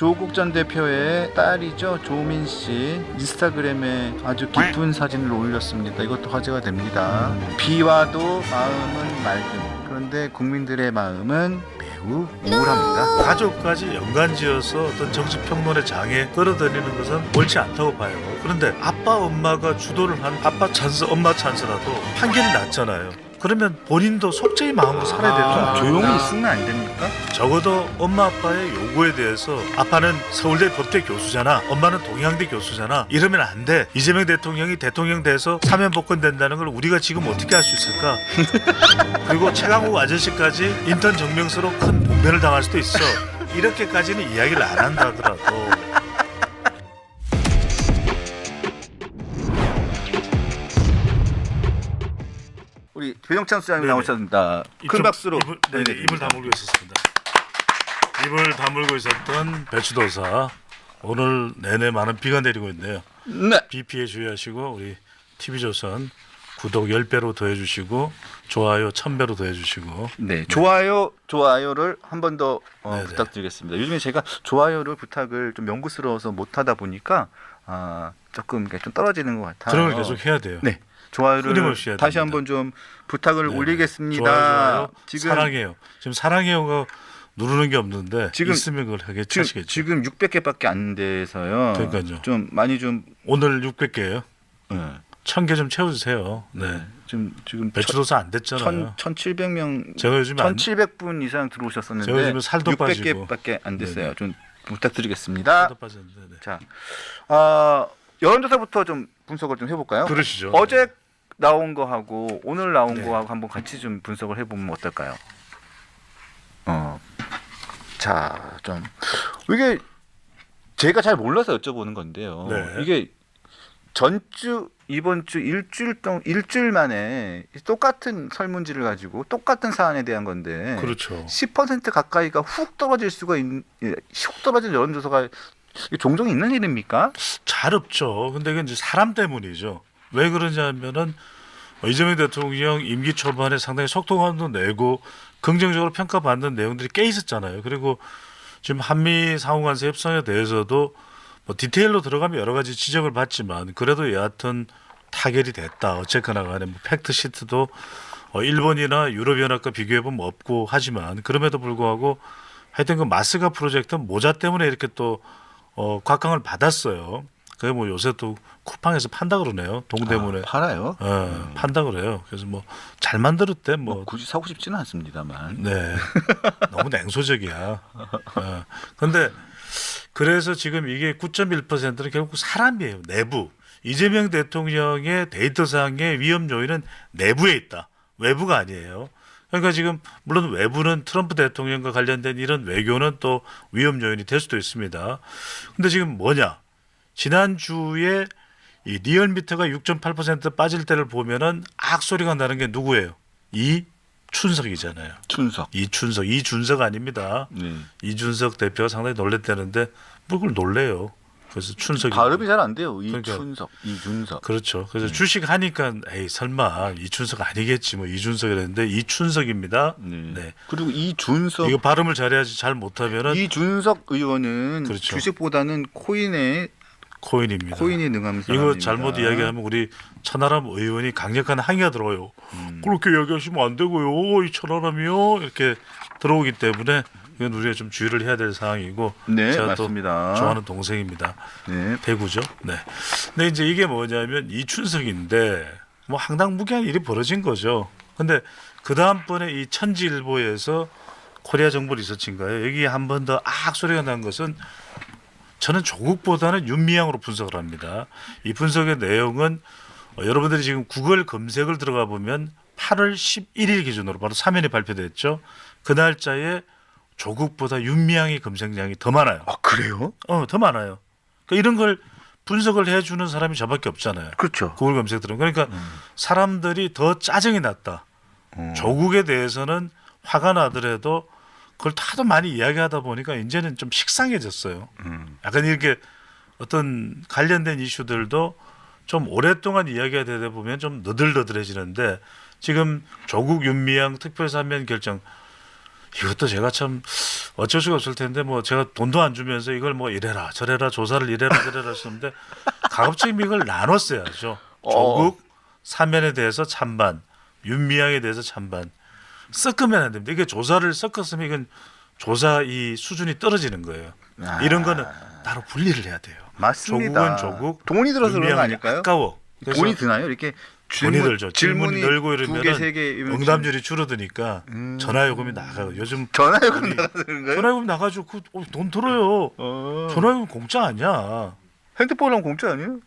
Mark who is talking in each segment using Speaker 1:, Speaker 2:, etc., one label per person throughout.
Speaker 1: 조국 전 대표의 딸이죠. 조민 씨 인스타그램에 아주 기쁜 사진을 올렸습니다. 이것도 화제가 됩니다. 비와도 마음은 맑음. 그런데 국민들의 마음은 매우 우울합니다.
Speaker 2: 가족까지 연관지어서 어떤 정치평론의 장에 끌어들이는 것은 옳지 않다고 봐요. 그런데 아빠 엄마가 주도를 한 아빠 찬스 엄마 찬스라도 판결이 났잖아요. 그러면 본인도 속죄의 마음으로 살아야 되는 거
Speaker 1: 좀
Speaker 2: 아니에요?
Speaker 1: 조용히 있으면 안 됩니까?
Speaker 2: 적어도 엄마 아빠의 요구에 대해서 아빠는 서울대 법대 교수잖아, 엄마는 동양대 교수잖아, 이러면 안 돼. 이재명 대통령이 대통령 돼서 사면 복권된다는 걸 우리가 지금 어떻게 할 수 있을까? 그리고 최강욱 아저씨까지 인턴 정명수로 큰 봉변을 당할 수도 있어. 이렇게까지는 이야기를 안 한다 하더라도
Speaker 1: 우리 배종찬 수장님
Speaker 2: 네네.
Speaker 1: 나오셨습니다. 큰
Speaker 2: 좀
Speaker 1: 박수로.
Speaker 2: 입을 다물고 있었습니다. 입을 다물고 있었던 배추도사, 오늘 내내 많은 비가 내리고 있네요.
Speaker 1: 네.
Speaker 2: 비 피해 주의하시고 우리 TV조선 구독 10배로 더해주시고 좋아요 1000배로 더해주시고.
Speaker 1: 네, 좋아요를 한 번 더
Speaker 2: 네네.
Speaker 1: 부탁드리겠습니다. 요즘에 제가 좋아요를 부탁을 좀 명구스러워서 못 하다 보니까 조금 이렇게 좀 떨어지는 것 같아요.
Speaker 2: 그런 걸 계속 해야 돼요.
Speaker 1: 네, 좋아요를
Speaker 2: 끊임없이 해야
Speaker 1: 다시
Speaker 2: 됩니다.
Speaker 1: 한번 좀 부탁을
Speaker 2: 네.
Speaker 1: 올리겠습니다.
Speaker 2: 좋아요.
Speaker 1: 지금
Speaker 2: 사랑해요. 지금 사랑해요가 누르는 게 없는데
Speaker 1: 지금-
Speaker 2: 있으면 그걸 하게 하시겠죠.
Speaker 1: 지금 600개밖에 안 돼서요.
Speaker 2: 그러니까요.
Speaker 1: 좀 많이 좀
Speaker 2: 오늘 600개예요.
Speaker 1: 네.
Speaker 2: 1000개 좀 채워주세요. 네.
Speaker 1: 지금
Speaker 2: 배추도사 안 됐잖아요.
Speaker 1: 1,700명,
Speaker 2: 제가 요즘에
Speaker 1: 1,700분 이상
Speaker 2: 제가
Speaker 1: 들어오셨었는데
Speaker 2: 요즘에 살도
Speaker 1: 600개밖에 안 됐어요.
Speaker 2: 네네.
Speaker 1: 좀 부탁드리겠습니다.
Speaker 2: 살도 빠졌는데. 네.
Speaker 1: 자, 여론조사부터 좀 분석을 좀 해볼까요?
Speaker 2: 그러시죠.
Speaker 1: 어제 나온 거하고 오늘 나온
Speaker 2: 네.
Speaker 1: 거하고 한번 같이 좀 분석을 해보면 어떨까요? 자, 좀 이게 제가 잘 몰라서 여쭤보는 건데요.
Speaker 2: 네.
Speaker 1: 이게 전주 이번 주 일주일 만에 똑같은 설문지를 가지고 똑같은 사안에 대한 건데
Speaker 2: 그렇죠.
Speaker 1: 10% 가까이가 훅 떨어질 여론조사가 종종 있는 일입니까?
Speaker 2: 잘 없죠. 근데 이건 이제 사람 때문이죠. 왜 그러냐면은 이재명 대통령 임기 초반에 상당히 속도감도 내고 긍정적으로 평가받는 내용들이 꽤 있었잖아요. 그리고 지금 한미 상호간세 협상에 대해서도 뭐 디테일로 들어가면 여러 가지 지적을 받지만 그래도 여하튼 타결이 됐다. 어쨌거나 간에 뭐 팩트 시트도 일본이나 유럽연합과 비교해보면 없고 하지만 그럼에도 불구하고 하여튼 그 마스가 프로젝트 모자 때문에 이렇게 또 곽강을 받았어요. 그게 뭐 요새 또 쿠팡에서 판다 그러네요. 동대문에.
Speaker 1: 팔아요?
Speaker 2: 판다 그래요. 그래서 뭐 잘 만들었대. 뭐
Speaker 1: 굳이 사고 싶지는 않습니다만.
Speaker 2: 네. 너무 냉소적이야. 그런데 그래서 지금 이게 9.1%는 결국 사람이에요. 내부. 이재명 대통령의 데이터상의 위험 요인은 내부에 있다. 외부가 아니에요. 그러니까 지금 물론 외부는 트럼프 대통령과 관련된 이런 외교는 또 위험 요인이 될 수도 있습니다. 근데 지금 뭐냐? 지난주에 이 리얼미터가 6.8% 빠질 때를 보면은 악소리가 나는 게 누구예요? 이춘석이잖아요. 이준석 아닙니다.
Speaker 1: 네.
Speaker 2: 이준석 대표가 상당히 놀랬다는데 뭐 그걸 놀래요. 그래서 춘석이
Speaker 1: 발음이 잘 안 돼요.
Speaker 2: 그러니까.
Speaker 1: 이준석.
Speaker 2: 그렇죠. 그래서 주식 하니까 에이 설마 이춘석 아니겠지 뭐 이준석이랬는데 이춘석입니다.
Speaker 1: 네.
Speaker 2: 네.
Speaker 1: 그리고 이준석
Speaker 2: 이거 발음을 잘해야지 잘 못하면은
Speaker 1: 이준석 의원은
Speaker 2: 그렇죠.
Speaker 1: 주식보다는 코인에
Speaker 2: 코인입니다.
Speaker 1: 능한 사람입니다.
Speaker 2: 이거 잘못 이야기하면 우리 천하람 의원이 강력한 항의가 들어와요. 그렇게 이야기하시면 안 되고요. 이 천하람이요 이렇게 들어오기 때문에 이건 우리가 좀 주의를 해야 될 상황이고
Speaker 1: 네,
Speaker 2: 제가
Speaker 1: 맞습니다.
Speaker 2: 또 좋아하는 동생입니다.
Speaker 1: 네.
Speaker 2: 대구죠. 네. 근데 이제 이게 뭐냐면 이춘석인데 뭐 황당무계한 일이 벌어진 거죠. 근데 그 다음번에 이 천지일보에서 코리아 정보 리서치인가요? 여기 한 번 더 소리가 난 것은 저는 조국보다는 윤미향으로 분석을 합니다. 이 분석의 내용은 여러분들이 지금 구글 검색을 들어가 보면 8월 11일 기준으로 바로 사면이 발표됐죠. 그 날짜에 조국보다 윤미향의 검색량이 더 많아요.
Speaker 1: 아, 그래요?
Speaker 2: 더 많아요. 그러니까 이런 걸 분석을 해주는 사람이 저밖에 없잖아요.
Speaker 1: 그렇죠.
Speaker 2: 구글 검색 들어. 그러니까 사람들이 더 짜증이 났다. 조국에 대해서는 화가 나더라도 그걸 하도 많이 이야기하다 보니까 이제는 좀 식상해졌어요. 약간 이렇게 어떤 관련된 이슈들도 좀 오랫동안 이야기가 되다 보면 좀 너덜너덜해지는데 지금 조국 윤미향 특별사면 결정 이것도 제가 참 어쩔 수가 없을 텐데 뭐 제가 돈도 안 주면서 이걸 뭐 이래라 저래라 조사를 이래라 저래라 했었는데 가급적 이걸 나눴어야죠. 조국 사면에 대해서 찬반, 윤미향에 대해서 찬반. 섞으면 안 됩니다. 이게 조사를 섞었으면 이건 조사 이 수준이 떨어지는 거예요. 이런 거는 따로 분리를 해야 돼요.
Speaker 1: 맞습니다.
Speaker 2: 조국은 조국,
Speaker 1: 돈이 들어서 그런 거
Speaker 2: 윤미향은
Speaker 1: 아닐까요?
Speaker 2: 아까워.
Speaker 1: 돈이 드나요? 이렇게
Speaker 2: 돈이 들죠. 질문이 늘고
Speaker 1: 두 개,
Speaker 2: 이러면
Speaker 1: 세 개
Speaker 2: 응답률이 줄어드니까 전화요금이 나가요. 요즘
Speaker 1: 전화요금 나가는 거예요?
Speaker 2: 전화요금 나가지고 돈 들어요. 전화요금 공짜 아니야.
Speaker 1: 핸드폰 하면 공짜 아니에요?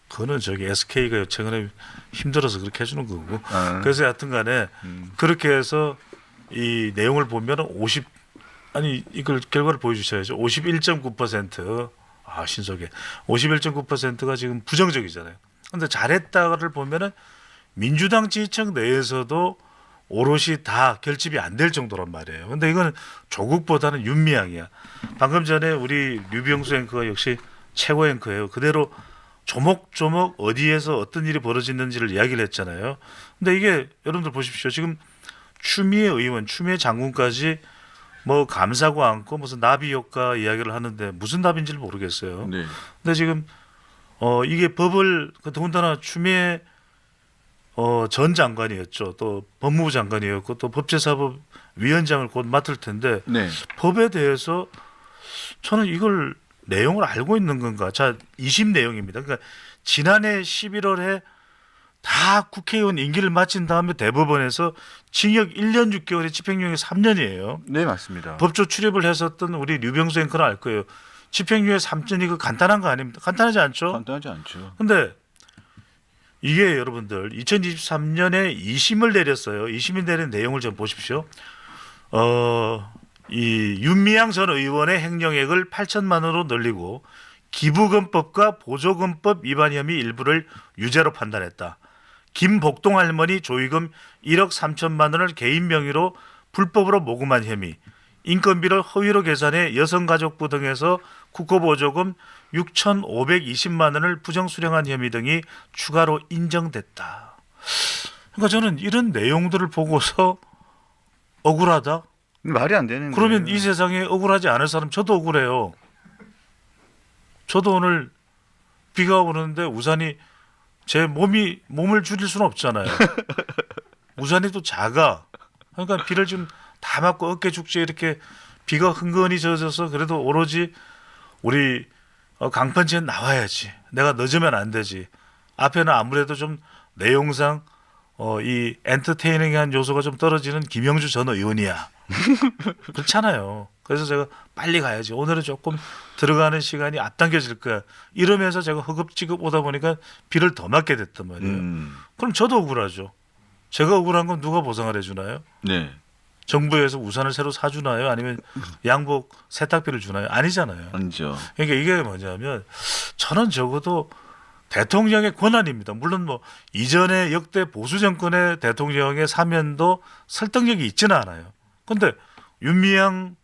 Speaker 2: 그거는 저기 SK가 최근에 힘들어서 그렇게 해주는 거고. 그래서 여하튼간에 그렇게 해서 이 내용을 보면은 이걸 결과를 보여주셔야죠. 51.9%. 아 신속해. 51.9%가 지금 부정적이잖아요. 근데 잘했다를 보면은 민주당 지지층 내에서도 오롯이 다 결집이 안 될 정도란 말이에요. 근데 이거는 조국보다는 윤미향이야. 방금 전에 우리 류병수 앵커가 역시 최고 앵커예요. 그대로 조목조목 어디에서 어떤 일이 벌어졌는지를 이야기를 했잖아요. 근데 이게 여러분들 보십시오. 지금 추미애 의원, 추미애 장군까지 뭐 감사고 않고 무슨 나비 효과 이야기를 하는데 무슨 나비인지를 모르겠어요.
Speaker 1: 네.
Speaker 2: 근데 지금 이게 법을 더군다나 추미애 전 장관이었죠. 또 법무부 장관이었고 또 법제사법위원장을 곧 맡을 텐데
Speaker 1: 네.
Speaker 2: 법에 대해서 저는 이걸 내용을 알고 있는 건가? 자, 2심 내용입니다. 그러니까 지난해 11월에 다 국회의원 임기를 마친 다음에 대법원에서 징역 1년 6개월에 집행유예 3년이에요.
Speaker 1: 네, 맞습니다.
Speaker 2: 법조 출입을 했었던 우리 류병수 앵커는 알 거예요. 집행유예 3년이 그 간단한 거 아닙니까? 간단하지 않죠?
Speaker 1: 간단하지 않죠.
Speaker 2: 근데 이게 여러분들 2023년에 2심을 내렸어요. 2심이 내린 내용을 좀 보십시오. 이 윤미향 전 의원의 행령액을 8천만 원으로 늘리고 기부금법과 보조금법 위반 혐의 일부를 유죄로 판단했다. 김복동 할머니 조의금 1억 3천만 원을 개인 명의로 불법으로 모금한 혐의, 인건비를 허위로 계산해 여성가족부 등에서 국고보조금 6,520만 원을 부정수령한 혐의 등이 추가로 인정됐다. 그러니까 저는 이런 내용들을 보고서 억울하다?
Speaker 1: 말이 안 되는
Speaker 2: 그러면
Speaker 1: 거예요.
Speaker 2: 이 세상에 억울하지 않을 사람 저도 억울해요. 저도 오늘 비가 오는데 우산이 제 몸을 줄일 수는 없잖아요. 우산이 또 작아. 그러니까 비를 좀 다 맞고 어깨 죽지 이렇게 비가 흥건히 젖어서 그래도 오로지 우리 강펀치는 나와야지. 내가 늦으면 안 되지. 앞에는 아무래도 좀 내용상 이 엔터테이닝한 요소가 좀 떨어지는 김영주 전 의원이야. 그렇잖아요. 그래서 제가 빨리 가야지. 오늘은 조금 들어가는 시간이 앞당겨질 거야. 이러면서 제가 허겁지겁 오다 보니까 비를 더 맞게 됐단 말이에요. 그럼 저도 억울하죠. 제가 억울한 건 누가 보상을 해주나요?
Speaker 1: 네.
Speaker 2: 정부에서 우산을 새로 사주나요? 아니면 양복 세탁비를 주나요? 아니잖아요.
Speaker 1: 아니죠.
Speaker 2: 그러니까 이게 뭐냐면 저는 적어도 대통령의 권한입니다. 물론 뭐 이전에 역대 보수 정권의 대통령의 사면도 설득력이 있지는 않아요. 그런데 윤미향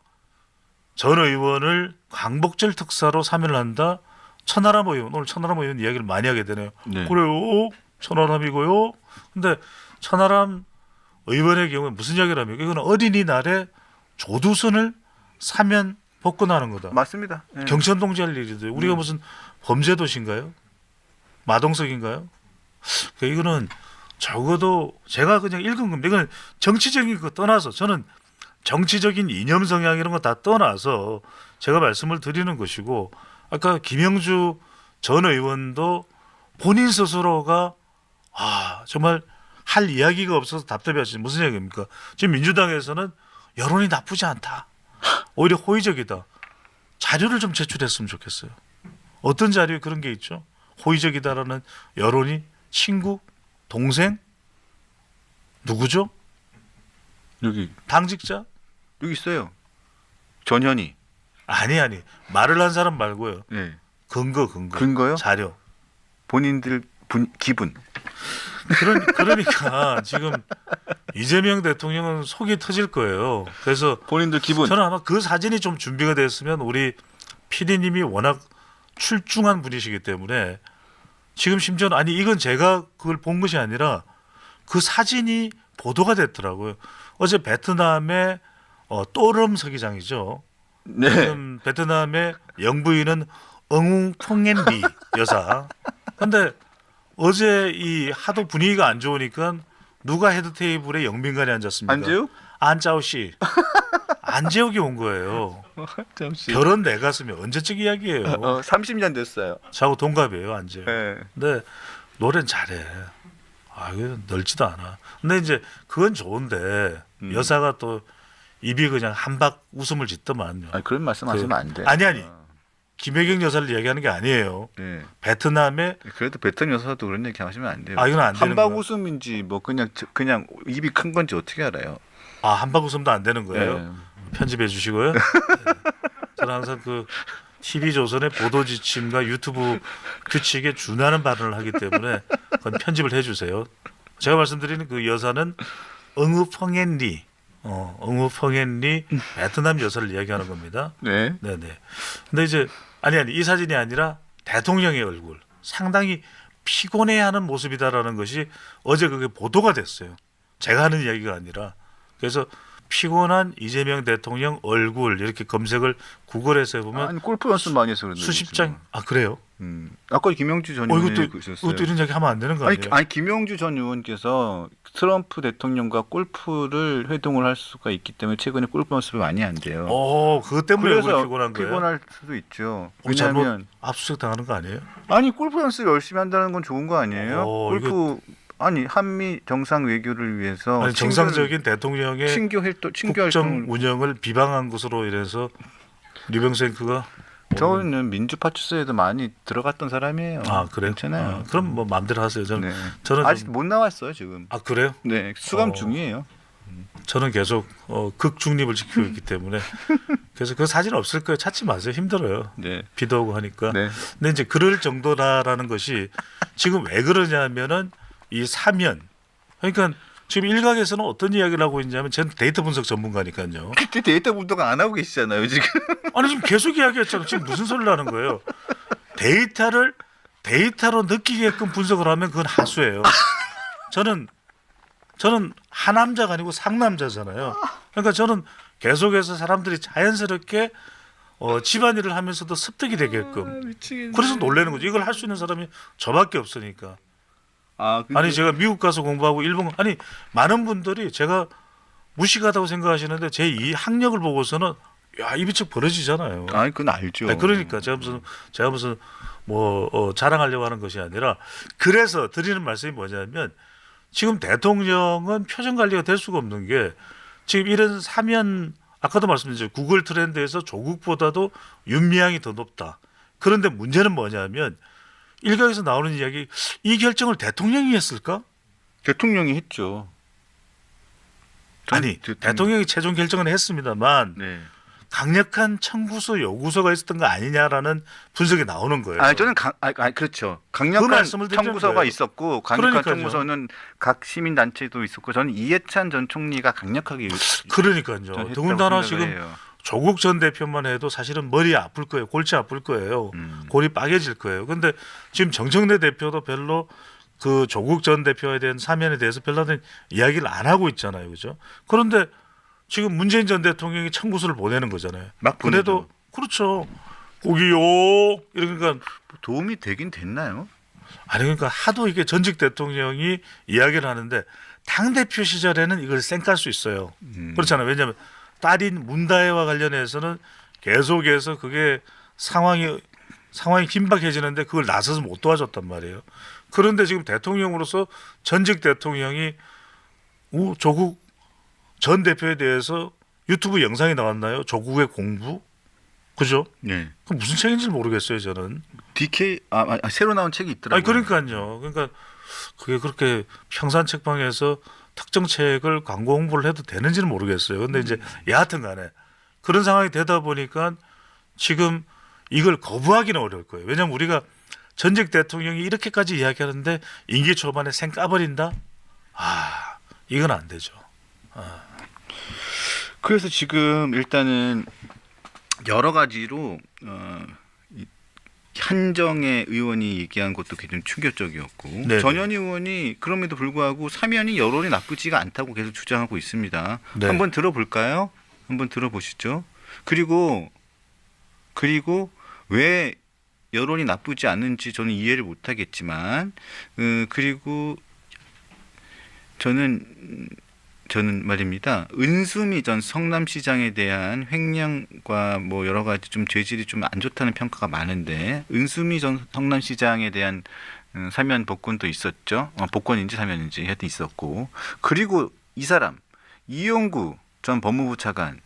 Speaker 2: 전 의원을 광복절 특사로 사면을 한다. 천하람 의원, 오늘 천하람 의원 이야기를 많이 하게 되네요.
Speaker 1: 네.
Speaker 2: 그래요, 천하람이고요. 근데 천하람 의원의 경우에 무슨 이야기를 합니까? 이건 어린이날에 조두순을 사면 복권하는 거다.
Speaker 1: 맞습니다. 네.
Speaker 2: 경천동지 할 일이죠. 우리가 무슨 범죄 도시인가요? 마동석인가요? 그러니까 이거는 적어도 제가 그냥 읽은 겁니다. 이건 정치적인 거 떠나서 저는 정치적인 이념 성향 이런 거 다 떠나서 제가 말씀을 드리는 것이고 아까 김영주 전 의원도 본인 스스로가 정말 할 이야기가 없어서 답답해하시죠. 무슨 얘기입니까? 지금 민주당에서는 여론이 나쁘지 않다. 오히려 호의적이다. 자료를 좀 제출했으면 좋겠어요. 어떤 자료에 그런 게 있죠? 호의적이다라는 여론이 친구, 동생, 누구죠?
Speaker 1: 여기
Speaker 2: 당직자?
Speaker 1: 있어요. 전현희.
Speaker 2: 아니 말을 한 사람 말고요.
Speaker 1: 네.
Speaker 2: 근거요? 자료.
Speaker 1: 본인들 기분.
Speaker 2: 그러니까 지금 이재명 대통령은 속이 터질 거예요. 그래서
Speaker 1: 본인들 기분.
Speaker 2: 저는 아마 그 사진이 좀 준비가 됐으면 우리 PD님이 워낙 출중한 분이시기 때문에 지금 심지어는 이건 제가 그걸 본 것이 아니라 그 사진이 보도가 됐더라고요. 어제 베트남의 또름 서기장이죠.
Speaker 1: 네.
Speaker 2: 지금 베트남의 영부인은 응웅 퐁엔리 여사. 근데 어제 이 하도 분위기가 안 좋으니까 누가 헤드 테이블에 영빈관에 앉았습니까?
Speaker 1: 안재욱?
Speaker 2: 안짜오 씨. 안재욱이 온 거예요.
Speaker 1: 잠시.
Speaker 2: 별은 내 가슴이 언제적 이야기예요.
Speaker 1: 30년 됐어요.
Speaker 2: 저하고 동갑이에요, 안재욱.
Speaker 1: 네.
Speaker 2: 근데 노래는 잘해. 아, 이거 넓지도 않아. 근데 이제 그건 좋은데 여사가 또 입이 그냥 한박 웃음을 짓더만요.
Speaker 1: 아니, 그런 말씀하시면 안 돼.
Speaker 2: 아니. 김혜경 여사를 얘기하는 게 아니에요.
Speaker 1: 네.
Speaker 2: 베트남의
Speaker 1: 그래도 베트남 여사도 그런 얘기 하시면 안 돼요.
Speaker 2: 아, 이건 안 되는
Speaker 1: 한박
Speaker 2: 거야.
Speaker 1: 웃음인지 뭐 그냥 입이 큰 건지 어떻게 알아요?
Speaker 2: 아, 한박 웃음도 안 되는 거예요.
Speaker 1: 네.
Speaker 2: 편집해 주시고요. 네. 저는 항상 그 TV 조선의 보도 지침과 유튜브 규칙에 준하는 발언을 하기 때문에 그건 편집을 해주세요. 제가 말씀드리는 그 여사는 응우 펑앤리, 응우 펑앤리 베트남 여사를 이야기하는 겁니다.
Speaker 1: 네.
Speaker 2: 네네. 근데 이제 아니 이 사진이 아니라 대통령의 얼굴 상당히 피곤해하는 모습이다라는 것이 어제 그게 보도가 됐어요. 제가 하는 이야기가 아니라 그래서 피곤한 이재명 대통령 얼굴 이렇게 검색을 구글에서 해보면
Speaker 1: 아니 골프 연습 많이 해서 그런데
Speaker 2: 수십 장. 아 그래요?
Speaker 1: 아까 김영주 전 의원이 그러셨어요.
Speaker 2: 이것도 이런 이야기 하면 안 되는 거 아니에요?
Speaker 1: 아니 김영주 전 의원께서 트럼프 대통령과 골프를 회동을 할 수가 있기 때문에 최근에 골프 연습을 많이 한대요.
Speaker 2: 그것 때문에 얼굴이
Speaker 1: 그래서
Speaker 2: 피곤한 거예요?
Speaker 1: 피곤할 수도 있죠.
Speaker 2: 잘못
Speaker 1: 왜냐하면
Speaker 2: 압수수색 당하는 거 아니에요?
Speaker 1: 아니 골프 연습 열심히 한다는 건 좋은 거 아니에요? 골프 아니 한미 정상 외교를 위해서
Speaker 2: 아니, 정상적인 대통령의
Speaker 1: 친교
Speaker 2: 국정
Speaker 1: 활동을
Speaker 2: 운영을 비방한 것으로 이래서 류병생크가
Speaker 1: 저는 민주파출소에도 많이 들어갔던 사람이에요.
Speaker 2: 아 그래요?
Speaker 1: 괜찮아요.
Speaker 2: 그럼 뭐 마음대로 하세요. 저는
Speaker 1: 아직
Speaker 2: 좀...
Speaker 1: 못 나왔어요 지금.
Speaker 2: 아 그래요?
Speaker 1: 네 수감 중이에요.
Speaker 2: 저는 계속 극중립을 지키고 있기 때문에 그래서 그 사진 없을 거예요. 찾지 마세요. 힘들어요.
Speaker 1: 네.
Speaker 2: 비도 오고 하니까.
Speaker 1: 네.
Speaker 2: 근데 이제 그럴 정도라는 것이 지금 왜 그러냐면은 이 사면 그러니까 지금 일각에서는 어떤 이야기를 하고 있냐면 저는 데이터 분석 전문가니까요.
Speaker 1: 그때 데이터 분석 안 하고 계시잖아요 지금.
Speaker 2: 아니 지금 계속 이야기했잖아요. 지금 무슨 소리를 하는 거예요? 데이터로 느끼게끔 분석을 하면 그건 하수예요. 저는 하남자가 아니고 상남자잖아요. 그러니까 저는 계속해서 사람들이 자연스럽게 집안일을 하면서도 습득이 되게끔. 그래서 놀라는 거죠. 이걸 할 수 있는 사람이 저밖에 없으니까. 아니 제가 미국 가서 공부하고 일본 아니 많은 분들이 제가 무식하다고 생각하시는데 제 이 학력을 보고서는 야 입이 척 벌어지잖아요.
Speaker 1: 아니 그건 알죠.
Speaker 2: 아니, 그러니까 제가 무슨 뭐 자랑하려고 하는 것이 아니라 그래서 드리는 말씀이 뭐냐면 지금 대통령은 표정 관리가 될 수가 없는 게 지금 이런 사면 아까도 말씀드렸죠. 구글 트렌드에서 조국보다도 윤미향이 더 높다. 그런데 문제는 뭐냐면 일각에서 나오는 이야기 이 결정을 대통령이 했을까?
Speaker 1: 대통령이 했죠.
Speaker 2: 아니 대통령이 최종 결정은 했습니다만
Speaker 1: 네.
Speaker 2: 강력한 청구서 요구서가 있었던 거 아니냐라는 분석이 나오는 거예요.
Speaker 1: 아니 저는 그렇죠. 강력한
Speaker 2: 말씀을 드리는
Speaker 1: 청구서가
Speaker 2: 거예요.
Speaker 1: 있었고 강력한
Speaker 2: 그러니까요.
Speaker 1: 청구서는 각 시민 단체도 있었고 저는 이해찬 전 총리가 강력하게
Speaker 2: 그러니까요. 더군다나 지금
Speaker 1: 해요.
Speaker 2: 조국 전 대표만 해도 사실은 머리 아플 거예요. 골치 아플 거예요. 골이 빠개질 거예요. 근데 지금 정청래 대표도 별로 그 조국 전 대표에 대한 사면에 대해서 별다른 이야기를 안 하고 있잖아요. 그죠? 그런데 지금 문재인 전 대통령이 청구서를 보내는 거잖아요.
Speaker 1: 막
Speaker 2: 그래도 그렇죠. 꼭이요. 이러니까
Speaker 1: 도움이 되긴 됐나요?
Speaker 2: 아니 그러니까 하도 이게 전직 대통령이 이야기를 하는데 당 대표 시절에는 이걸 쌩깔 수 있어요. 그렇잖아요. 왜냐하면 딸인 문다혜와 관련해서는 계속해서 그게 상황이 긴박해지는데 그걸 나서서 못 도와줬단 말이에요. 그런데 지금 대통령으로서 전직 대통령이 조국 전 대표에 대해서 유튜브 영상이 나왔나요? 조국의 공부? 그죠?
Speaker 1: 네.
Speaker 2: 그 무슨 책인지 모르겠어요, 저는.
Speaker 1: DK 새로 나온 책이 있더라고요.
Speaker 2: 아니 그러니까요. 그러니까 그게 그렇게 평산 책방에서 특정 책을 광고 홍보를 해도 되는지는 모르겠어요. 근데 이제 여하튼 간에 그런 상황이 되다 보니까 지금 이걸 거부하기는 어려울 거예요. 왜냐하면 우리가 전직 대통령이 이렇게까지 이야기하는데 임기 초반에 생 까버린다? 이건 안 되죠.
Speaker 1: 그래서 지금 일단은 여러 가지로 한정혜 의원이 얘기한 것도 굉장히 충격적이었고
Speaker 2: 네네.
Speaker 1: 전현희 의원이 그럼에도 불구하고 사면이 여론이 나쁘지가 않다고 계속 주장하고 있습니다.
Speaker 2: 네.
Speaker 1: 한번 들어볼까요? 한번 들어보시죠. 그리고 왜 여론이 나쁘지 않은지 저는 이해를 못하겠지만 그리고 저는 말입니다. 은수미 전 성남시장에 대한 횡령과 뭐 여러 가지 좀 죄질이 좀 안 좋다는 평가가 많은데 은수미 전 성남시장에 대한 사면 복권도 있었죠. 복권인지 사면인지 하여튼 있었고 그리고 이 사람 이용구 전 법무부 차관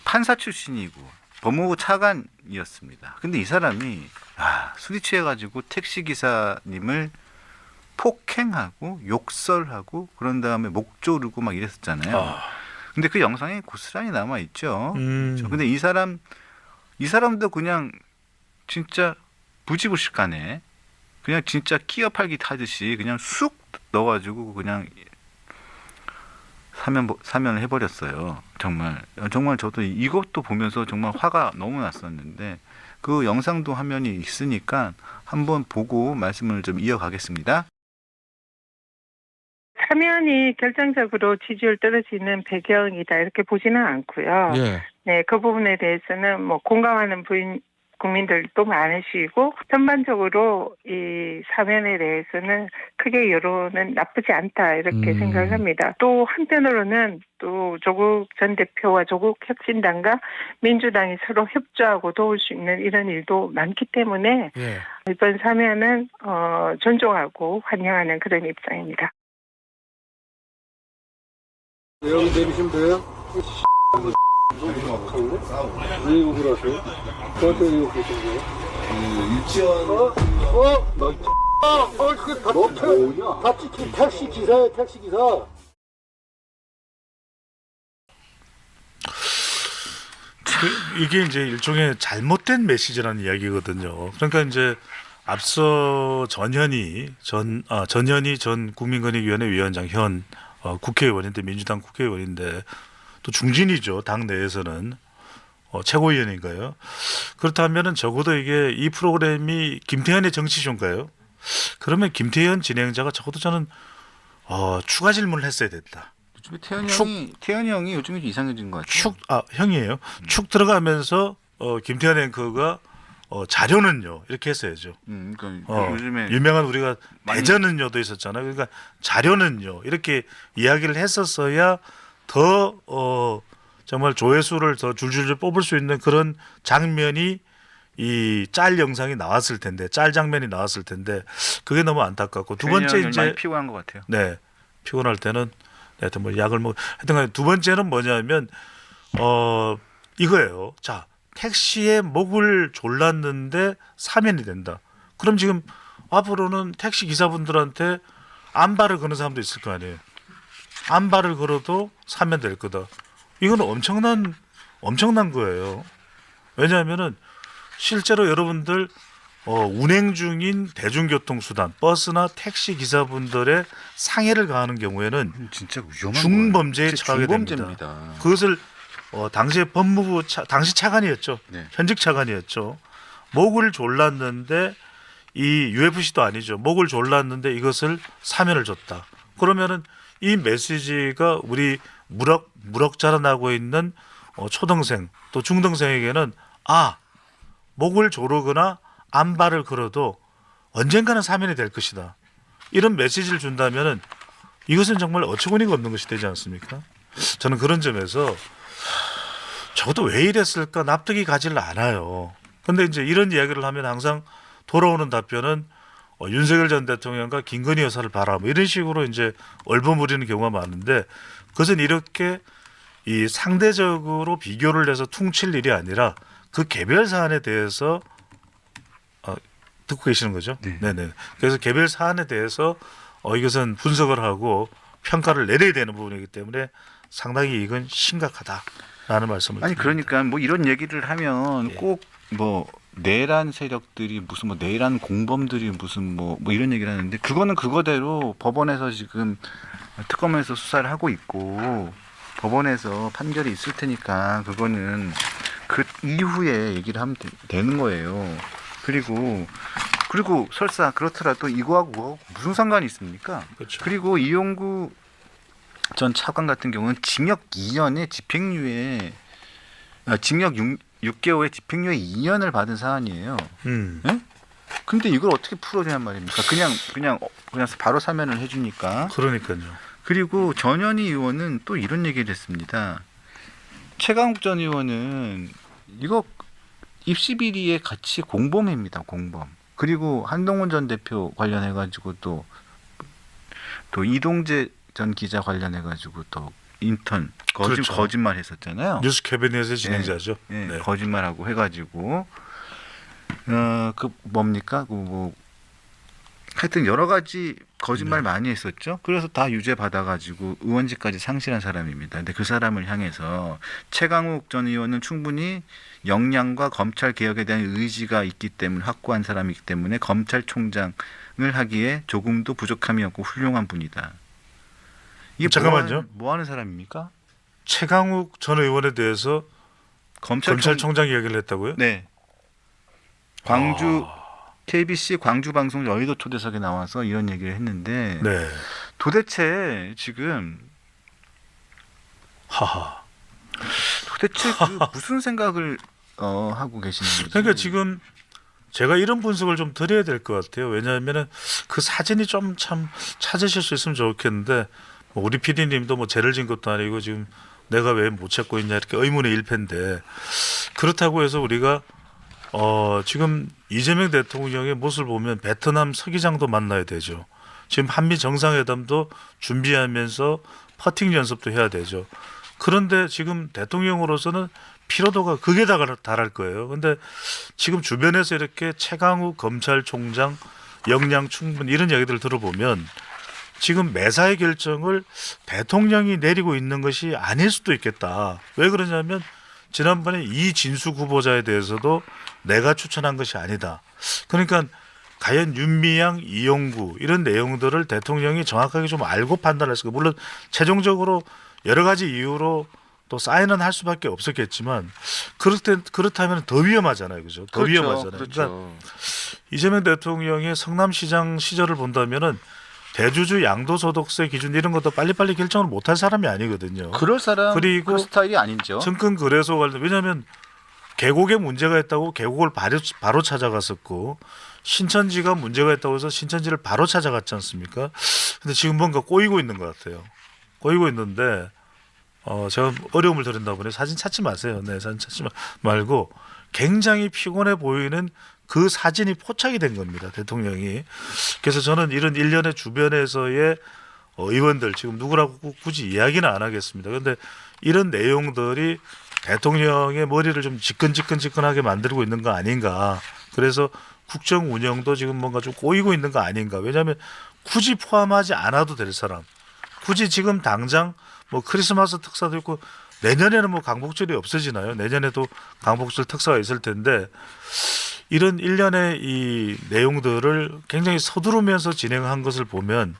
Speaker 1: 판사 출신이고 법무부 차관이었습니다. 근데 이 사람이 술이 취해가지고 택시 기사님을 폭행하고 욕설하고 그런 다음에 목 조르고 막 이랬었잖아요. 근데 그 영상이 고스란히 남아 있죠. 근데 이 사람도 그냥 진짜 부지불식간에 그냥 진짜 끼어 팔기 타듯이 그냥 쑥 넣어가지고 그냥 사면을 해버렸어요. 정말 저도 이것도 보면서 정말 화가 너무 났었는데 그 영상도 화면이 있으니까 한번 보고 말씀을 좀 이어가겠습니다.
Speaker 3: 사면이 결정적으로 지지율 떨어지는 배경이다 이렇게 보지는 않고요.
Speaker 4: 예.
Speaker 3: 네, 그 부분에 대해서는 뭐 공감하는 국민들도 많으시고 전반적으로 이 사면에 대해서는 크게 여론은 나쁘지 않다 이렇게 생각을 합니다. 또 한편으로는 또 조국 전 대표와 조국 혁신당과 민주당이 서로 협조하고 도울 수 있는 이런 일도 많기 때문에
Speaker 4: 예.
Speaker 3: 이번 사면은 존중하고 환영하는 그런 입장입니다.
Speaker 5: 여기 내리시면 돼요? 왜 욕을 하세요? 저한테 왜 욕하시는 거예요? 유치원 그게 다 찍힌 택시 기사예요, 택시 기사.
Speaker 2: 이게 이제 일종의 잘못된 메시지라는 이야기거든요. 그러니까 이제 앞서 전현희 전 국민권익위원회 위원장 현 국회의원인데 민주당 국회의원인데 또 중진이죠. 당 내에서는 최고위원인가요? 그렇다면은 적어도 이게 이 프로그램이 김태현의 정치쇼인가요? 그러면 김태현 진행자가 적어도 저는 추가 질문을 했어야 됐다.
Speaker 1: 요즘에 태현이 형이 요즘에 좀 이상해진 것 같아요.
Speaker 2: 형이에요. 축 들어가면서 김태현 앵커가 자료는요 이렇게 했어야죠.
Speaker 1: 그러니까 요즘에
Speaker 2: 유명한 우리가 대전은요도 있었잖아요. 그러니까 자료는요 이렇게 이야기를 했었어야 더 정말 조회수를 더 줄줄줄 뽑을 수 있는 그런 장면이 이 짤 영상이 나왔을 텐데 짤 장면이 나왔을 텐데 그게 너무 안타깝고 두 번째 이제
Speaker 1: 많이 피곤한 것 같아요.
Speaker 2: 네 피곤할 때는 하여튼 뭐 약을 하여튼 두 번째는 뭐냐면 이거예요. 자. 택시에 목을 졸랐는데 사면이 된다. 그럼 지금 앞으로는 택시 기사분들한테 안발을 거는 사람도 있을 거 아니에요. 안발을 걸어도 사면될 거다. 이건 엄청난 거예요. 왜냐하면은 실제로 여러분들 운행 중인 대중교통수단, 버스나 택시 기사분들의 상해를 가하는 경우에는
Speaker 1: 진짜 위험한
Speaker 2: 중범죄에 처하게 됩니다. 그것을 당시에 법무부 당시 차관이었죠.
Speaker 1: 네.
Speaker 2: 현직 차관이었죠. 목을 졸랐는데 이 UFC도 아니죠. 목을 졸랐는데 이것을 사면을 줬다. 그러면은 이 메시지가 우리 무럭 자라나고 있는 초등생 또 중등생에게는 목을 조르거나 안발을 걸어도 언젠가는 사면이 될 것이다. 이런 메시지를 준다면은 이것은 정말 어처구니가 없는 것이 되지 않습니까? 저는 그런 점에서 저도 왜 이랬을까 납득이 가지를 않아요. 근데 이제 이런 이야기를 하면 항상 돌아오는 답변은 윤석열 전 대통령과 김건희 여사를 봐라 뭐 이런 식으로 이제 얼버무리는 경우가 많은데 그것은 이렇게 이 상대적으로 비교를 해서 퉁칠 일이 아니라 그 개별 사안에 대해서 듣고 계시는 거죠?
Speaker 1: 네.
Speaker 2: 네네. 그래서 개별 사안에 대해서 이것은 분석을 하고 평가를 내려야 되는 부분이기 때문에 상당히 이건 심각하다라는 말씀을 드립니다.
Speaker 1: 그러니까 뭐 이런 얘기를 하면 꼭 뭐 내란 세력들이 무슨 뭐 내란 공범들이 무슨 뭐 이런 얘기를 하는데 그거는 그거대로 법원에서 지금 특검에서 수사를 하고 있고 법원에서 판결이 있을 테니까 그거는 그 이후에 얘기를 하면 되는 거예요. 그리고 설사 그렇더라도 이거하고 무슨 상관이 있습니까?
Speaker 2: 그렇죠.
Speaker 1: 그리고 이용구 전 차관 같은 경우는 징역 2년에 집행유예 징역 6개월에 집행유예 2년을 받은 사안이에요. 예? 근데 이걸 어떻게 풀어주냔 말입니까? 그냥 바로 사면을 해주니까.
Speaker 2: 그러니까요.
Speaker 1: 그리고 전현희 의원은 또 이런 얘기를 했습니다. 최강욱 전 의원은 이거 입시 비리에 같이 공범입니다. 공범. 그리고 한동훈 전 대표 관련해가지고 또 이동재 전 기자 관련해가지고 또 인턴
Speaker 2: 그렇죠.
Speaker 1: 거짓말 했었잖아요.
Speaker 2: 뉴스 캐비넷의 진행자죠.
Speaker 1: 네,
Speaker 2: 네.
Speaker 1: 거짓말하고 해가지고 그 뭡니까? 뭐 하여튼 여러 가지 거짓말 많이 했었죠. 그래서 다 유죄 받아가지고 의원직까지 상실한 사람입니다. 근데 그 사람을 향해서 최강욱 전 의원은 충분히 역량과 검찰 개혁에 대한 의지가 있기 때문에 확고한 사람이기 때문에 검찰총장을 하기에 조금도 부족함이 없고 훌륭한 분이다. 이게
Speaker 2: 잠깐만요.
Speaker 1: 뭐 하는 사람입니까?
Speaker 2: 최강욱 전 의원에 대해서 검찰총장 이야기를 했다고요?
Speaker 1: 네. 광주 KBC 광주 방송 여의도 초대석에 나와서 이런 얘기를 했는데
Speaker 2: 네.
Speaker 1: 도대체 지금
Speaker 2: 하하.
Speaker 1: 도대체 그 무슨 생각을 하고 계시는지.
Speaker 2: 그러니까 지금 제가 이런 분석을 좀 드려야 될 것 같아요. 왜냐하면은 그 사진이 좀 참 찾으실 수 있으면 좋겠는데 뭐 우리 PD님도 뭐 죄를 진 것도 아니고 지금 내가 왜 못 찾고 있냐 이렇게 의문의 일패인데 그렇다고 해서 우리가 지금 이재명 대통령의 모습을 보면 베트남 서기장도 만나야 되죠. 지금 한미 정상회담도 준비하면서 퍼팅 연습도 해야 되죠. 그런데 지금 대통령으로서는 피로도가 극에 달할 거예요. 근데 지금 주변에서 이렇게 최강욱 검찰총장 역량 충분 이런 이야기들을 들어보면 지금 매사의 결정을 대통령이 내리고 있는 것이 아닐 수도 있겠다. 왜 그러냐면 지난번에 이진숙 후보자에 대해서도 내가 추천한 것이 아니다. 그러니까 과연 윤미향, 이용구 이런 내용들을 대통령이 정확하게 좀 알고 판단했을 거예요. 물론 최종적으로 여러 가지 이유로 또 사인은 할 수밖에 없었겠지만 그렇다면 더 위험하잖아요. 그죠? 더
Speaker 1: 그렇죠,
Speaker 2: 위험하잖아요.
Speaker 1: 그렇죠.
Speaker 2: 그러니까 이재명 대통령의 성남시장 시절을 본다면은 대주주 양도소득세 기준 이런 것도 빨리빨리 결정을 못할 사람이 아니거든요.
Speaker 1: 그럴 사람
Speaker 2: 그리고
Speaker 1: 그 스타일이 아니죠.
Speaker 2: 증권거래소 관련 왜냐하면 계곡에 문제가 있다고 계곡을 바로 찾아갔었고 신천지가 문제가 있다고 해서 신천지를 바로 찾아갔지 않습니까? 근데 지금 뭔가 꼬이고 있는 것 같아요. 꼬이고 있는데 제가 어려움을 드린다 보니 사진 찾지 마세요. 네, 사진 찾지 말고 굉장히 피곤해 보이는 그 사진이 포착이 된 겁니다. 대통령이. 그래서 저는 이런 일련의 주변에서의 의원들 지금 누구라고 굳이 이야기는 안 하겠습니다. 그런데 이런 내용들이 대통령의 머리를 좀 지끈지끈하게 만들고 있는 거 아닌가. 그래서 국정 운영도 지금 뭔가 좀 꼬이고 있는 거 아닌가. 왜냐하면 굳이 포함하지 않아도 될 사람. 굳이 지금 당장 뭐 크리스마스 특사도 있고 내년에는 뭐 광복절이 없어지나요? 내년에도 광복절 특사가 있을 텐데 이런 일련의 이 내용들을 굉장히 서두르면서 진행한 것을 보면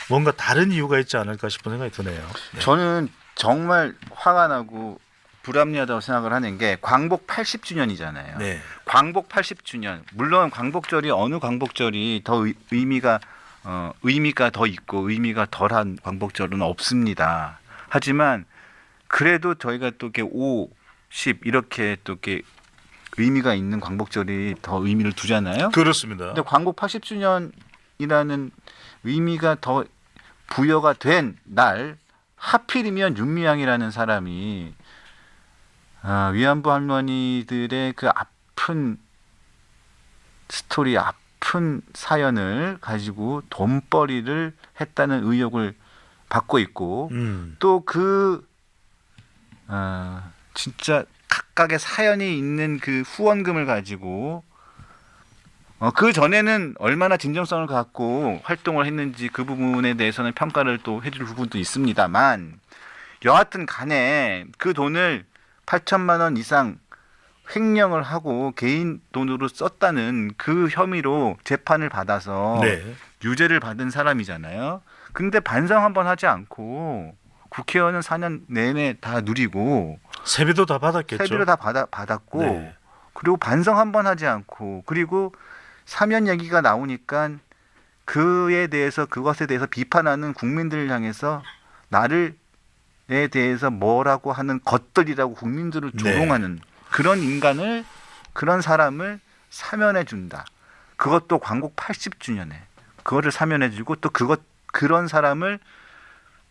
Speaker 2: 뭔가 다른 이유가 있지 않을까 싶은 생각이 드네요. 네.
Speaker 1: 저는 정말 화가 나고 불합리하다고 생각을 하는 게 광복 80주년이잖아요.
Speaker 2: 네.
Speaker 1: 광복 80주년. 물론 광복절이 어느 광복절이 더 의미가 더 있고 의미가 덜한 광복절은 없습니다. 하지만 그래도 저희가 또 이렇게 5, 10 이렇게 또 이렇게 의미가 있는 광복절이 더 의미를 두잖아요.
Speaker 2: 그렇습니다.
Speaker 1: 근데 광복 80주년이라는 의미가 더 부여가 된 날 하필이면 윤미향이라는 사람이 위안부 할머니들의 그 아픈 스토리, 아픈 사연을 가지고 돈벌이를 했다는 의혹을 받고 있고 또 그 진짜 각각의 사연이 있는 그 후원금을 가지고 그 전에는 얼마나 진정성을 갖고 활동을 했는지 그 부분에 대해서는 평가를 또 해줄 부분도 있습니다만 여하튼 간에 그 돈을 8천만 원 이상 횡령을 하고 개인 돈으로 썼다는 그 혐의로 재판을 받아서
Speaker 2: 네.
Speaker 1: 유죄를 받은 사람이잖아요. 근데 반성 한번 하지 않고 국회의원은 4년 내내 다 누리고
Speaker 2: 세비도 다 받았겠죠.
Speaker 1: 세비를 다 받았고
Speaker 2: 네.
Speaker 1: 그리고 반성 한번 하지 않고 그리고 사면 얘기가 나오니까 그것에 대해서 비판하는 국민들을 향해서 나를에 대해서 뭐라고 하는 것들이라고 국민들을
Speaker 2: 네.
Speaker 1: 조롱하는 그런 인간을 그런 사람을 사면해 준다. 그것도 광복 80주년에 그거를 사면해 주고 또 그런 사람을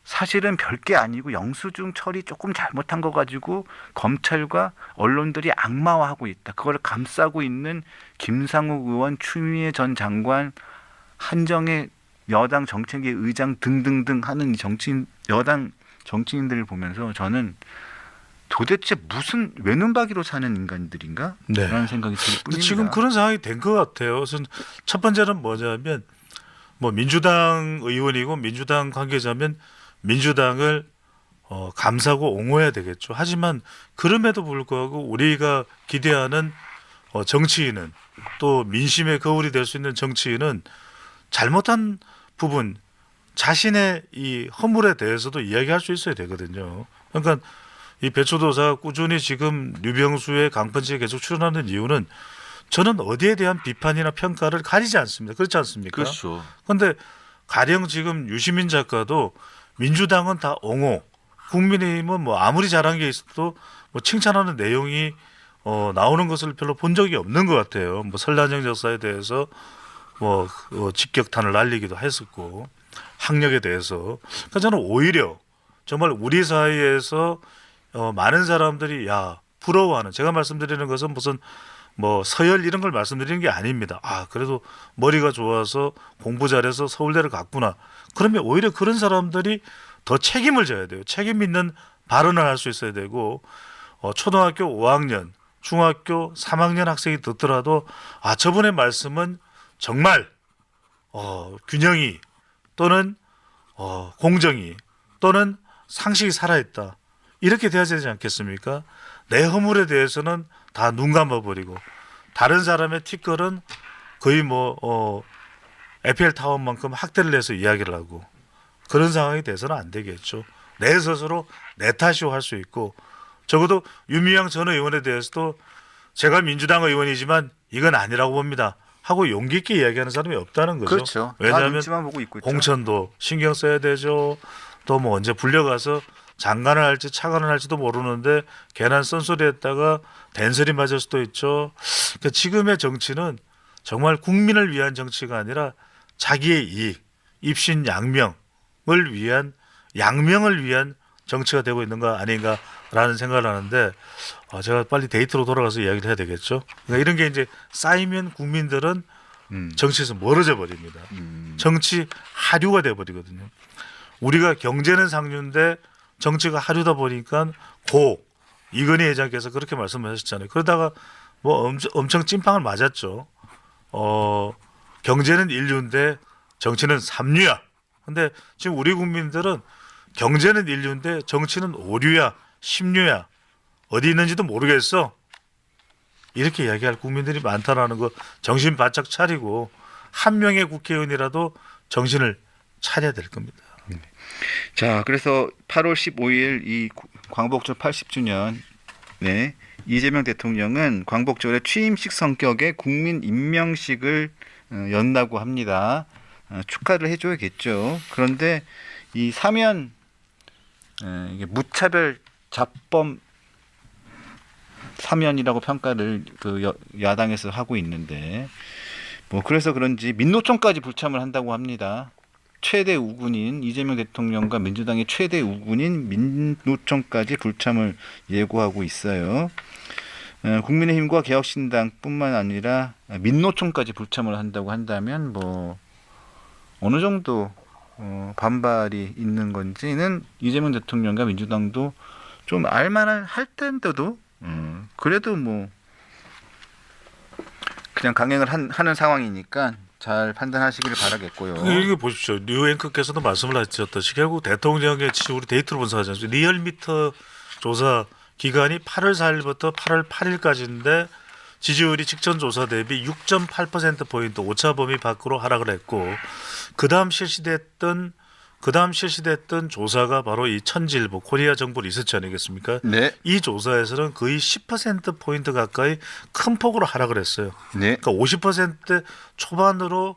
Speaker 1: 사실은 별게 아니고 영수증 처리 조금 잘못한 거 가지고 검찰과 언론들이 악마화하고 있다. 그걸 감싸고 있는 김상욱 의원, 추미애 전 장관, 한정혜 여당 정책위 의장 등등등 하는 이 여당 정치인들을 보면서 저는 도대체 무슨 외눈박이로 사는 인간들인가?
Speaker 2: 네.
Speaker 1: 라는 생각이 들
Speaker 2: 근데
Speaker 1: 뿐입니다.
Speaker 2: 지금 그런 상황이 된 것 같아요. 우선 첫 번째는 뭐냐면 뭐 민주당 의원이고 민주당 관계자면 민주당을 감사하고 옹호해야 되겠죠. 하지만 그럼에도 불구하고 우리가 기대하는 정치인은 또 민심의 거울이 될 수 있는 정치인은 잘못한 부분 자신의 이 허물에 대해서도 이야기할 수 있어야 되거든요. 그러니까 이 배추도사가 꾸준히 지금 류병수의 강펀치에 계속 출연하는 이유는 저는 어디에 대한 비판이나 평가를 가리지 않습니다. 그렇지 않습니까?
Speaker 1: 그렇죠.
Speaker 2: 그런데 가령 지금 유시민 작가도 민주당은 다 옹호, 국민의힘은 뭐 아무리 잘한 게 있어도 뭐 칭찬하는 내용이 나오는 것을 별로 본 적이 없는 것 같아요. 뭐 설란영 역사에 대해서 뭐 직격탄을 날리기도 했었고 학력에 대해서. 그러니까 저는 오히려 정말 우리 사회에서 많은 사람들이 야 부러워하는, 제가 말씀드리는 것은 무슨 뭐 서열 이런 걸 말씀드리는 게 아닙니다. 아 그래도 머리가 좋아서 공부 잘해서 서울대를 갔구나. 그러면 오히려 그런 사람들이 더 책임을 져야 돼요. 책임 있는 발언을 할 수 있어야 되고 초등학교 5학년, 중학교 3학년 학생이 듣더라도 아 저분의 말씀은 정말 균형이 또는 공정이 또는 상식이 살아있다. 이렇게 돼야 되지 않겠습니까? 내 허물에 대해서는 다 눈 감아버리고 다른 사람의 티끌은 거의 에펠타워만큼 학대를 해서 이야기를 하고 그런 상황이 돼서는 안 되겠죠. 내 스스로 내 탓이고 할 수 있고 적어도 유미양 전 의원에 대해서도 제가 민주당 의원이지만 이건 아니라고 봅니다 하고 용기 있게 이야기하는 사람이 없다는 거죠.
Speaker 1: 그렇죠. 다
Speaker 2: 왜냐하면
Speaker 1: 눈치만 보고 있고 있죠.
Speaker 2: 공천도 신경 써야 되죠. 또 뭐 언제 불려가서 장관을 할지 차관을 할지도 모르는데 괜한 쓴소리 했다가 된소리 맞을 수도 있죠. 그러니까 지금의 정치는 정말 국민을 위한 정치가 아니라 자기의 이익, 입신 양명을 위한 양명을 위한 정치가 되고 있는 거 아닌가라는 생각을 하는데 제가 빨리 데이트로 돌아가서 이야기를 해야 되겠죠. 그러니까 이런 게 이제 쌓이면 국민들은 정치에서 멀어져 버립니다. 정치 하류가 돼 버리거든요. 우리가 경제는 상류인데 정치가 하류다 보니까 고 이건희 회장께서 그렇게 말씀하셨잖아요. 그러다가 뭐 엄청 찐빵을 맞았죠. 경제는 인류인데 정치는 삼류야. 근데 지금 우리 국민들은 경제는 인류인데 정치는 오류야, 십류야. 어디 있는지도 모르겠어. 이렇게 이야기할 국민들이 많다라는 거 정신 바짝 차리고 한 명의 국회의원이라도 정신을 차려야 될 겁니다.
Speaker 1: 자, 그래서 8월 15일 이 광복절 80주년 이재명 대통령은 광복절에 취임식 성격의 국민 임명식을 연다고 합니다. 축하를 해줘야겠죠. 그런데 이 사면 이게 무차별 잡범 사면이라고 평가를 그 야당에서 하고 있는데 뭐 그래서 그런지 민노총까지 불참을 한다고 합니다. 최대 우군인 이재명 대통령과 민주당의 최대 우군인 민노총까지 불참을 예고하고 있어요. 국민의힘과 개혁신당뿐만 아니라 민노총까지 불참을 한다고 한다면 뭐 어느 정도 반발이 있는 건지는 이재명 대통령과 민주당도 좀 알만한 할 텐데도 그래도 뭐 그냥 강행을 하는 상황이니까 잘 판단하시기를 바라겠고요.
Speaker 2: 이게 보십시오. 류 앵커께서도 말씀을 하셨듯이 결국 대통령의 우리 데이터로 분석하지 않습니까? 리얼미터 조사 기간이 8월 4일부터 8월 8일까지인데 지지율이 직전 조사 대비 6.8%포인트 오차 범위 밖으로 하락을 했고 그다음 실시됐던 조사가 바로 이 천지일보 코리아 정보 리서치 아니겠습니까?
Speaker 1: 네.
Speaker 2: 이 조사에서는 거의 10%포인트 가까이 큰 폭으로 하락을 했어요.
Speaker 1: 네.
Speaker 2: 그러니까 50% 초반으로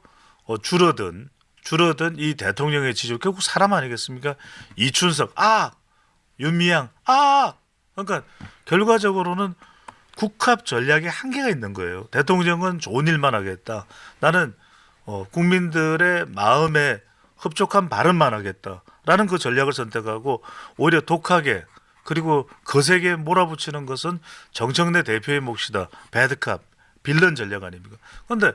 Speaker 2: 줄어든 줄어든 이 대통령의 지지율 결국 사람 아니겠습니까? 이춘석 윤미향 그러니까 결과적으로는 국합 전략에 한계가 있는 거예요. 대통령은 좋은 일만 하겠다. 나는 국민들의 마음에 흡족한 발언만 하겠다라는 그 전략을 선택하고 오히려 독하게 그리고 거세게 몰아붙이는 것은 정청래 대표의 몫이다. 배드캅, 빌런 전략 아닙니까? 그런데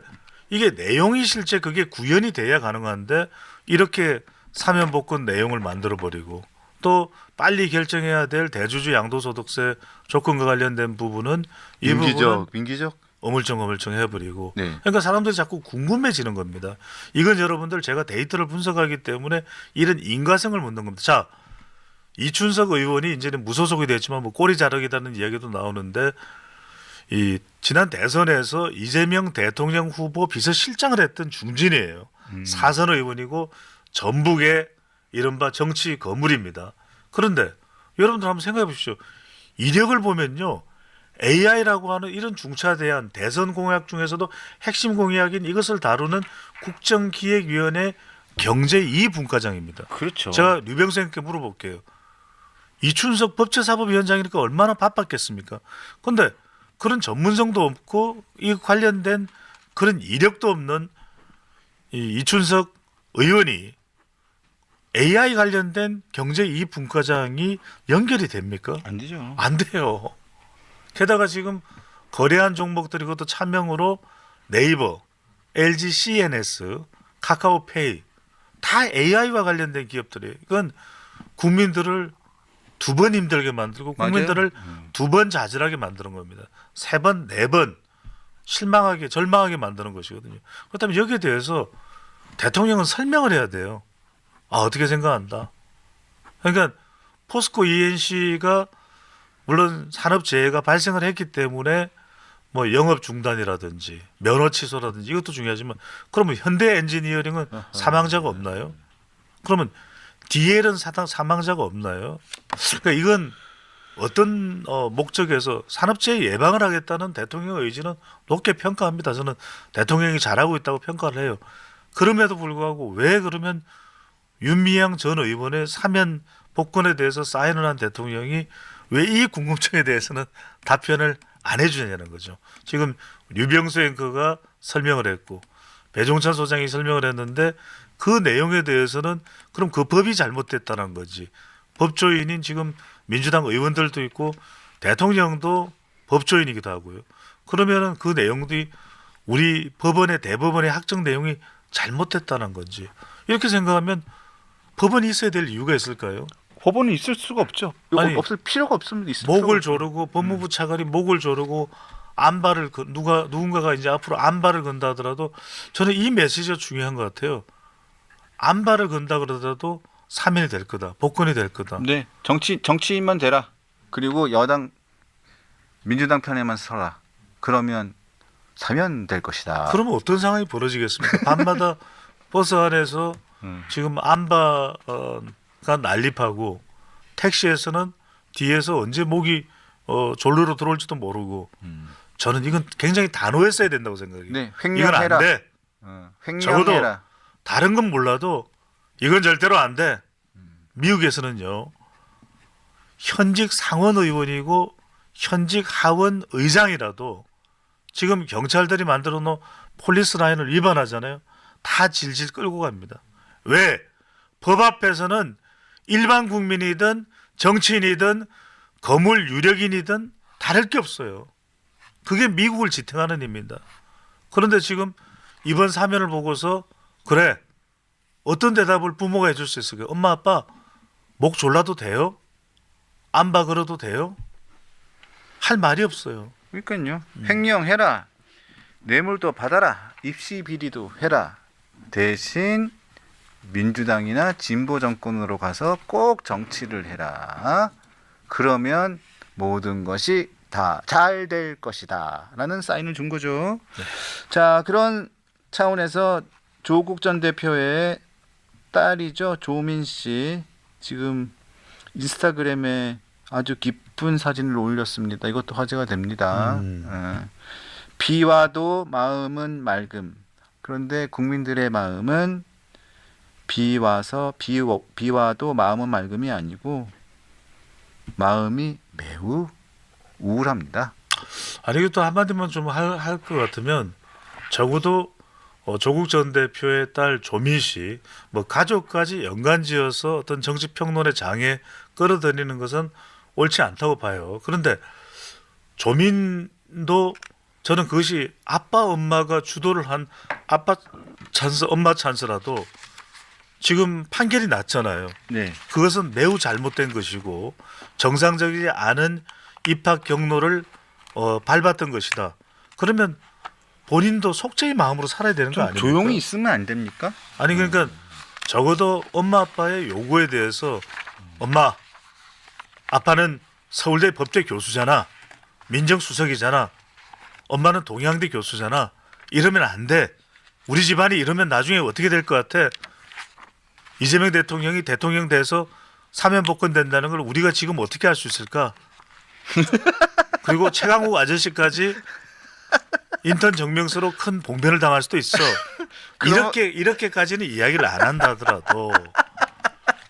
Speaker 2: 이게 내용이 실제 그게 구현이 돼야 가능한데 이렇게 사면복권 내용을 만들어버리고 또 빨리 결정해야 될 대주주 양도소득세 조건과 관련된 부분은 이 부분은
Speaker 1: 민기적.
Speaker 2: 어물쩡 해버리고
Speaker 1: 네.
Speaker 2: 그러니까 사람들이 자꾸 궁금해지는 겁니다. 이건 여러분들 제가 데이터를 분석하기 때문에 이런 인과성을 묻는 겁니다. 자, 이춘석 의원이 이제는 무소속이 됐지만 뭐 꼬리 자르기라는 이야기도 나오는데 이 지난 대선에서 이재명 대통령 후보 비서실장을 했던 중진이에요. 사선 의원이고 전북의 이른바 정치 거물입니다. 그런데 여러분들 한번 생각해 보십시오. 이력을 보면요. AI라고 하는 이런 중차대한 대선 공약 중에서도 핵심 공약인 이것을 다루는 국정기획위원회 경제 2분과장입니다.
Speaker 1: 그렇죠.
Speaker 2: 제가 류병생께 물어볼게요. 이춘석 법제사법위원장이니까 얼마나 바빴겠습니까? 그런데 그런 전문성도 없고 이 관련된 그런 이력도 없는 이춘석 의원이 AI 관련된 경제 2분과장이 연결이 됩니까?
Speaker 1: 안 되죠.
Speaker 2: 안 돼요. 게다가 지금 거래한 종목들이 그것도 차명으로 네이버, LG CNS, 카카오페이 다 AI와 관련된 기업들이에요. 이건 국민들을 두 번 힘들게 만들고 국민들을 두 번 좌절하게 만드는 겁니다. 세 번, 네 번 실망하게, 절망하게 만드는 것이거든요. 그렇다면 여기에 대해서 대통령은 설명을 해야 돼요. 어떻게 생각한다. 그러니까 포스코 ENC가 물론 산업재해가 발생을 했기 때문에 뭐 영업 중단이라든지 면허 취소라든지 이것도 중요하지만 그러면 현대 엔지니어링은 사망자가 없나요? 그러면 DL은 사망자가 없나요? 그러니까 이건 어떤 목적에서 산업재해 예방을 하겠다는 대통령의 의지는 높게 평가합니다. 저는 대통령이 잘하고 있다고 평가를 해요. 그럼에도 불구하고 왜 그러면 윤미향 전 의원의 사면 복권에 대해서 사인을 한 대통령이 왜 이 궁금증에 대해서는 답변을 안 해주냐는 거죠. 지금 류병수 앵커가 설명을 했고 배종찬 소장이 설명을 했는데 그 내용에 대해서는 그럼 그 법이 잘못됐다는 거지. 법조인인 지금 민주당 의원들도 있고 대통령도 법조인이기도 하고요. 그러면은 그 내용들이 우리 법원의 대법원의 학정 내용이 잘못됐다는 건지 이렇게 생각하면 법원이 있어야 될 이유가 있을까요?
Speaker 1: 법원은 있을 수가 없죠.
Speaker 2: 아니,
Speaker 1: 없을 필요가 없습니다. 있을
Speaker 2: 목을
Speaker 1: 필요가
Speaker 2: 조르고 법무부 차관이 목을 조르고 안발을 누군가가 이제 앞으로 안발을 건다 하더라도 저는 이 메시지가 중요한 것 같아요. 안발을 건다 그러더라도 사면이 될 거다. 복권이 될 거다.
Speaker 1: 네, 정치인만 되라. 그리고 여당 민주당 편에만 서라. 그러면 사면 될 것이다.
Speaker 2: 그러면 어떤 상황이 벌어지겠습니까? 밤마다 버스 안에서 지금 안바가 난립하고 택시에서는 뒤에서 언제 목이 졸르러 들어올지도 모르고 저는 이건 굉장히 단호했어야 된다고 생각해요.
Speaker 1: 네,
Speaker 2: 이건
Speaker 1: 횡령해라.
Speaker 2: 안 돼. 적어도
Speaker 1: 횡령해라.
Speaker 2: 다른 건 몰라도 이건 절대로 안 돼. 미국에서는요. 현직 상원 의원이고 현직 하원 의장이라도 지금 경찰들이 만들어 놓은 폴리스 라인을 위반하잖아요. 다 질질 끌고 갑니다. 왜? 법 앞에서는 일반 국민이든 정치인이든 거물 유력인이든 다를 게 없어요. 그게 미국을 지탱하는 입니다. 그런데 지금 이번 사면을 보고서 그래 어떤 대답을 부모가 해줄 수 있을까요? 엄마 아빠 목 졸라도 돼요? 안바 걸어도 돼요? 할 말이 없어요.
Speaker 1: 그러니까요. 횡령해라. 뇌물도 받아라. 입시 비리도 해라. 대신 민주당이나 진보 정권으로 가서 꼭 정치를 해라. 그러면 모든 것이 다 잘 될 것이다. 라는 사인을 준 거죠.
Speaker 2: 네.
Speaker 1: 자, 그런 차원에서 조국 전 대표의 딸이죠. 조민 씨. 지금 인스타그램에 아주 기쁜 사진을 올렸습니다. 이것도 화제가 됩니다. 비와도 마음은 맑음. 그런데 국민들의 마음은 비와도 마음은 맑음이 아니고 마음이 매우 우울합니다.
Speaker 2: 아니 이게 또 한마디만 좀 할 것 같으면 적어도 조국 전 대표의 딸 조민 씨 뭐 가족까지 연관지어서 어떤 정치 평론의 장에 끌어들이는 것은 옳지 않다고 봐요. 그런데 조민도 저는 그것이 아빠 엄마가 주도를 한 아빠 찬스 엄마 찬스라도 지금 판결이 났잖아요.
Speaker 1: 네.
Speaker 2: 그것은 매우 잘못된 것이고 정상적이지 않은 입학 경로를 밟았던 것이다. 그러면 본인도 속죄의 마음으로 살아야 되는 거
Speaker 1: 좀
Speaker 2: 아닙니까?
Speaker 1: 조용히 있으면 안 됩니까?
Speaker 2: 아니 그러니까 적어도 엄마 아빠의 요구에 대해서 엄마 아빠는 서울대 법대 교수잖아. 민정수석이잖아. 엄마는 동양대 교수잖아. 이러면 안 돼. 우리 집안이 이러면 나중에 어떻게 될 것 같아? 이재명 대통령이 대통령 돼서 사면 복권된다는 걸 우리가 지금 어떻게 할 수 있을까? 그리고 최강욱 아저씨까지 인턴 정명서로 큰 봉변을 당할 수도 있어. 이렇게까지는 이야기를 안 한다 하더라도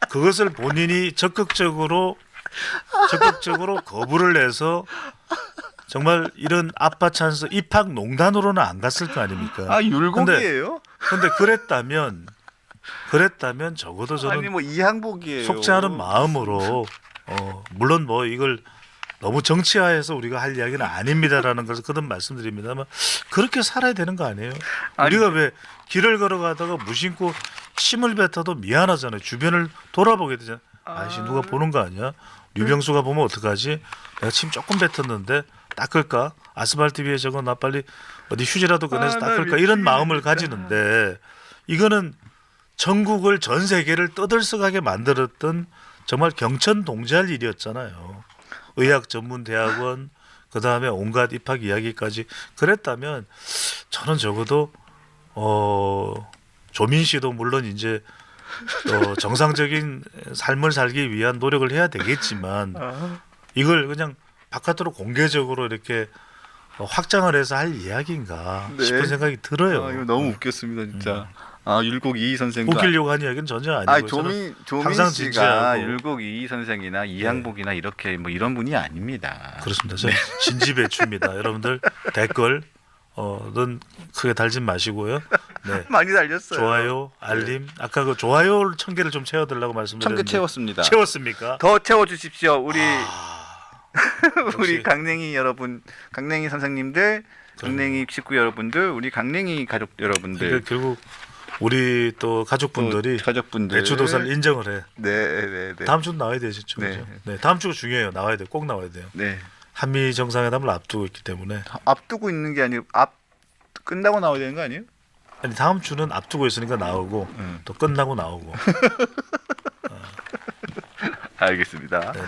Speaker 2: 그것을 본인이 적극적으로 거부를 해서 정말 이런 아빠 찬스 입학 농단으로는 안 갔을 거 아닙니까?
Speaker 1: 아, 율곡이에요?
Speaker 2: 근데 그랬다면 적어도 저는
Speaker 1: 아니 뭐 이항복이에요.
Speaker 2: 속죄하는 마음으로 물론 뭐 이걸 너무 정치화해서 우리가 할 이야기는 아닙니다라는 것을 거듭 말씀드립니다만 그렇게 살아야 되는 거 아니에요?
Speaker 1: 아니,
Speaker 2: 우리가 왜 길을 걸어가다가 무심코 침을 뱉어도 미안하잖아요. 주변을 돌아보게 되잖아요. 아이씨 누가 보는 거 아니야? 류병수가 보면 어떡하지? 내가 침 조금 뱉었는데 닦을까? 아스팔트 위에 저거 나 빨리 어디 휴지라도 꺼내서 닦을까? 이런 마음을 가지는데 이거는 전국을 전 세계를 떠들썩하게 만들었던 정말 경천동지할 일이었잖아요. 의학 전문 대학원 그다음에 온갖 입학 이야기까지 그랬다면 저는 적어도 조민 씨도 물론 이제 정상적인 삶을 살기 위한 노력을 해야 되겠지만 이걸 그냥 바깥으로 공개적으로 이렇게 확장을 해서 할 이야기인가
Speaker 1: 네.
Speaker 2: 싶은 생각이 들어요.
Speaker 1: 이거 너무 웃겼습니다, 진짜. 율곡 이희 선생도
Speaker 2: 웃기려고 한 이야기는 전혀 아니고
Speaker 1: 조민
Speaker 2: 항상
Speaker 1: 씨가
Speaker 2: 진지하고.
Speaker 1: 율곡 이희 선생이나 이항복이나 이렇게 뭐 이런 분이 아닙니다.
Speaker 2: 그렇습니다. 저 진지배추입니다. 여러분들 댓글 는 크게 달진 마시고요. 네.
Speaker 1: 많이 달렸어요.
Speaker 2: 좋아요, 알림. 아까 그 좋아요 1000개를 좀 채워달라고
Speaker 1: 1000개
Speaker 2: 말씀드렸는데
Speaker 1: 채웠습니다.
Speaker 2: 채웠습니까?
Speaker 1: 더 채워주십시오. 우리 우리
Speaker 2: 역시.
Speaker 1: 강냉이 여러분, 강냉이 선생님들, 강냉이 식구 여러분들, 우리 강냉이 가족 여러분들,
Speaker 2: 그러니까 결국 우리 또 가족분들이
Speaker 1: 또 가족분들
Speaker 2: 배추도사를 인정을 해.
Speaker 1: 네.
Speaker 2: 다음 주는 나와야 되죠.
Speaker 1: 네.
Speaker 2: 그죠? 네, 다음 주가 중요해요. 나와야 돼. 꼭 나와야 돼요.
Speaker 1: 네.
Speaker 2: 한미 정상회담을 앞두고 있기 때문에
Speaker 1: 앞두고 있는 게 아니고 끝나고 나와야 되는 거 아니에요?
Speaker 2: 아니 다음 주는 앞두고 있으니까 나오고 또 끝나고 나오고.
Speaker 1: 알겠습니다.
Speaker 2: 네.